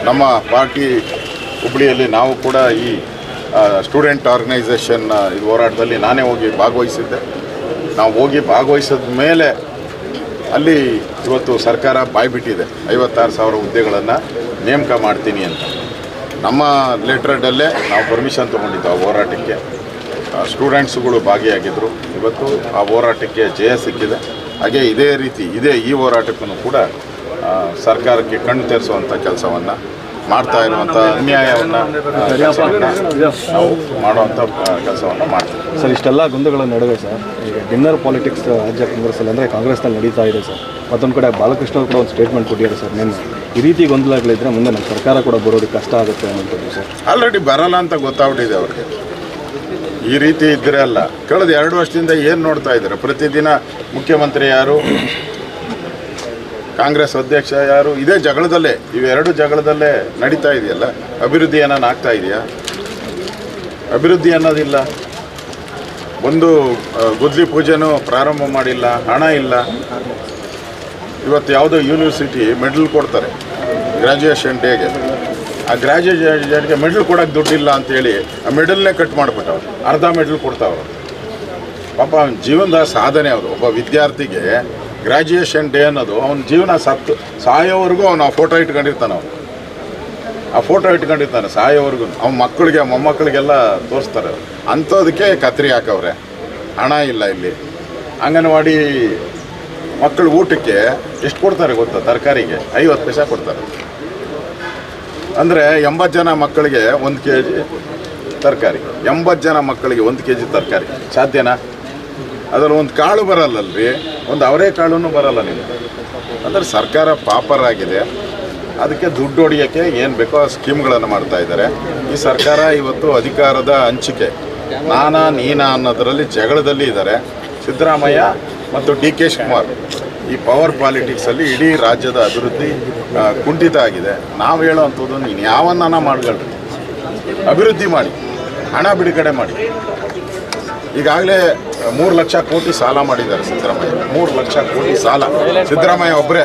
ನಮ್ಮ ಪಾರ್ಟಿ ಹುಬ್ಬಳ್ಳಿಯಲ್ಲಿ ನಾವು ಕೂಡ ಈ ಸ್ಟೂಡೆಂಟ್ ಆರ್ಗನೈಸೇಷನ್ ಇದು ಹೋರಾಟದಲ್ಲಿ ನಾನೇ ಹೋಗಿ ಭಾಗವಹಿಸಿದ್ದೆ. ನಾವು ಹೋಗಿ ಭಾಗವಹಿಸಿದ ಮೇಲೆ ಅಲ್ಲಿ ಇವತ್ತು ಸರ್ಕಾರ ಬಾಯ್ಬಿಟ್ಟಿದೆ 56,000 ಹುದ್ದೆಗಳನ್ನು ನೇಮಕ ಮಾಡ್ತೀನಿ ಅಂತ. ನಮ್ಮ ಲೆಟ್ರಡಲ್ಲೇ ನಾವು ಪರ್ಮಿಷನ್ ತೊಗೊಂಡಿದ್ದು ಆ ಹೋರಾಟಕ್ಕೆ. ಸ್ಟೂಡೆಂಟ್ಸ್ಗಳು ಭಾಗಿಯಾಗಿದ್ದರು. ಇವತ್ತು ಆ ಹೋರಾಟಕ್ಕೆ ಜಯ ಸಿಕ್ಕಿದೆ. ಹಾಗೆ ಇದೇ ರೀತಿ ಈ ಹೋರಾಟಕ್ಕೂ ಕೂಡ ಸರ್ಕಾರಕ್ಕೆ ಕಣ್ಣು ತೆರೆಸುವಂಥ ಕೆಲಸವನ್ನು ಮಾಡ್ತಾ ಇರುವಂಥ ಅನ್ಯಾಯವನ್ನು ನಾವು ಮಾಡುವಂಥ ಕೆಲಸವನ್ನು ಮಾಡ್ತೀವಿ. ಸರ್, ಇಷ್ಟೆಲ್ಲ ಗೊಂದಲಗಳ ನಡುವೆ ಸರ್ ಈಗ ಡಿನ್ನರ್ ಪಾಲಿಟಿಕ್ಸ್ ರಾಜ್ಯ ಕಾಂಗ್ರೆಸ್ಸಲ್ಲಿ ಅಂದರೆ ಕಾಂಗ್ರೆಸ್ನಲ್ಲಿ ನಡೀತಾ ಇದೆ ಸರ್. ಮತ್ತೊಂದು ಕಡೆ ಬಾಲಕೃಷ್ಣ ಅವರು ಕೂಡ ಒಂದು ಸ್ಟೇಟ್ಮೆಂಟ್ ಕೊಟ್ಟಿದ್ದಾರೆ ಸರ್. ನಿನ್ನೆ ಈ ರೀತಿ ಗೊಂದಲಗಳಿದ್ದರೆ ಮುಂದೆ ನಮ್ಮ ಸರ್ಕಾರ ಕೂಡ ಬರೋದಕ್ಕೆ ಕಷ್ಟ ಆಗುತ್ತೆ ಅನ್ನೋದು ಸರ್. ಆಲ್ರೆಡಿ ಬರಲ್ಲ ಅಂತ ಗೊತ್ತಾಗ್ಬಿಟ್ಟಿದೆ ಅವ್ರಿಗೆ. ಈ ರೀತಿ ಇದ್ದರೆ ಅಲ್ಲ, ಕಳೆದ 2 ವರ್ಷದಿಂದ ಏನು ನೋಡ್ತಾ ಇದ್ದಾರೆ? ಪ್ರತಿದಿನ ಮುಖ್ಯಮಂತ್ರಿ ಯಾರು, ಕಾಂಗ್ರೆಸ್ ಅಧ್ಯಕ್ಷ ಯಾರು, ಇದೇ ಜಗಳದಲ್ಲೇ, ಇವೆರಡು ಜಗಳದಲ್ಲೇ ನಡೀತಾ ಇದೆಯಲ್ಲ. ಅಭಿವೃದ್ಧಿ ಏನಾನು ಆಗ್ತಾ ಇದೆಯಾ? ಅಭಿವೃದ್ಧಿ ಅನ್ನೋದಿಲ್ಲ. ಒಂದು ಗುದ್ಲಿ ಪೂಜೆನೂ ಪ್ರಾರಂಭ ಮಾಡಿಲ್ಲ, ಹಣ ಇಲ್ಲ. ಇವತ್ತು ಯಾವುದೋ ಯೂನಿವರ್ಸಿಟಿ ಮೆಡಲ್ ಕೊಡ್ತಾರೆ ಗ್ರ್ಯಾಜುಯೇಷನ್ ಡೇಗೆ. ಆ ಗ್ರ್ಯಾಜುಯೇಷನ್ಗೆ ಮೆಡಲ್ ಕೊಡೋಕ್ಕೆ ದುಡ್ಡಿಲ್ಲ ಅಂತೇಳಿ ಆ ಮೆಡಲ್ನೇ ಕಟ್ ಮಾಡಿಬಿಟ್ಟವ್ರು. ಅರ್ಧ ಮೆಡಲ್ ಕೊಡ್ತಾವ್ರು. ಪಾಪ ಅವನ ಜೀವನದ ಸಾಧನೆ ಅವರು. ಒಬ್ಬ ವಿದ್ಯಾರ್ಥಿಗೆ ಗ್ರ್ಯಾಜುಯೇಷನ್ ಡೇ ಅನ್ನೋದು ಅವನ ಜೀವನ ಸಾಯೋವರೆಗೂ ಅವನು ಆ ಫೋಟೋ ಇಟ್ಕೊಂಡಿರ್ತಾನೆ. ಆ ಫೋಟೋ ಇಟ್ಕೊಂಡಿರ್ತಾನೆ ಸಾಯೋವರೆಗೂ. ಅವನ ಮಕ್ಕಳಿಗೆ ಮೊಮ್ಮಕ್ಕಳಿಗೆಲ್ಲ ತೋರಿಸ್ತಾರೆ. ಅಂಥದಕ್ಕೆ ಕತ್ರಿ ಹಾಕವ್ರೆ. ಹಣ ಇಲ್ಲ ಇಲ್ಲಿ. ಅಂಗನವಾಡಿ ಮಕ್ಕಳು ಊಟಕ್ಕೆ ಎಷ್ಟು ಕೊಡ್ತಾರೆ ಗೊತ್ತಾ? ತರಕಾರಿಗೆ 50 ಪೈಸೆ ಕೊಡ್ತಾರೆ. ಅಂದರೆ 80 ಜನ ಮಕ್ಕಳಿಗೆ 1 kg ತರಕಾರಿ. 80 ಜನ ಮಕ್ಕಳಿಗೆ 1 kg ತರಕಾರಿ ಸಾಧ್ಯನಾ? ಅದರಲ್ಲಿ ಒಂದು ಕಾಳು ಬರಲ್ಲಲ್ರಿ, ಒಂದು ಅವರೇ ಕಾಳೂ ಬರಲ್ಲ ನಿಮಗೆ. ಅಂದರೆ ಸರ್ಕಾರ ಪಾಪರಾಗಿದೆ. ಅದಕ್ಕೆ ದುಡ್ಡು ಹೊಡಿಯೋಕ್ಕೆ ಏನು ಬೇಕೋ ಆ ಸ್ಕೀಮ್ಗಳನ್ನು ಮಾಡ್ತಾ ಇದ್ದಾರೆ. ಈ ಸರ್ಕಾರ ಇವತ್ತು ಅಧಿಕಾರದ ಹಂಚಿಕೆ ನೀನಾ ಅನ್ನೋದರಲ್ಲಿ ಜಗಳದಲ್ಲಿ ಇದ್ದಾರೆ. ಸಿದ್ದರಾಮಯ್ಯ ಮತ್ತು DK ಶಿವಕುಮಾರ್ ಈ ಪವರ್ ಪಾಲಿಟಿಕ್ಸಲ್ಲಿ ಇಡೀ ರಾಜ್ಯದ ಅಭಿವೃದ್ಧಿ ಕುಂಠಿತ ಆಗಿದೆ. ನಾವು ಹೇಳೋವಂಥದ್ದು, ನೀನು ಯಾವನ್ನ ಮಾಡ್ಕೊಳ್ರಿ, ಅಭಿವೃದ್ಧಿ ಮಾಡಿ, ಹಣ ಬಿಡುಗಡೆ ಮಾಡಿ. ಈಗಾಗಲೇ 3 ಲಕ್ಷ ಕೋಟಿ ಸಾಲ ಮಾಡಿದ್ದಾರೆ ಸಿದ್ದರಾಮಯ್ಯ. 3 ಲಕ್ಷ ಕೋಟಿ ಸಾಲ ಸಿದ್ದರಾಮಯ್ಯ ಒಬ್ಬರೇ.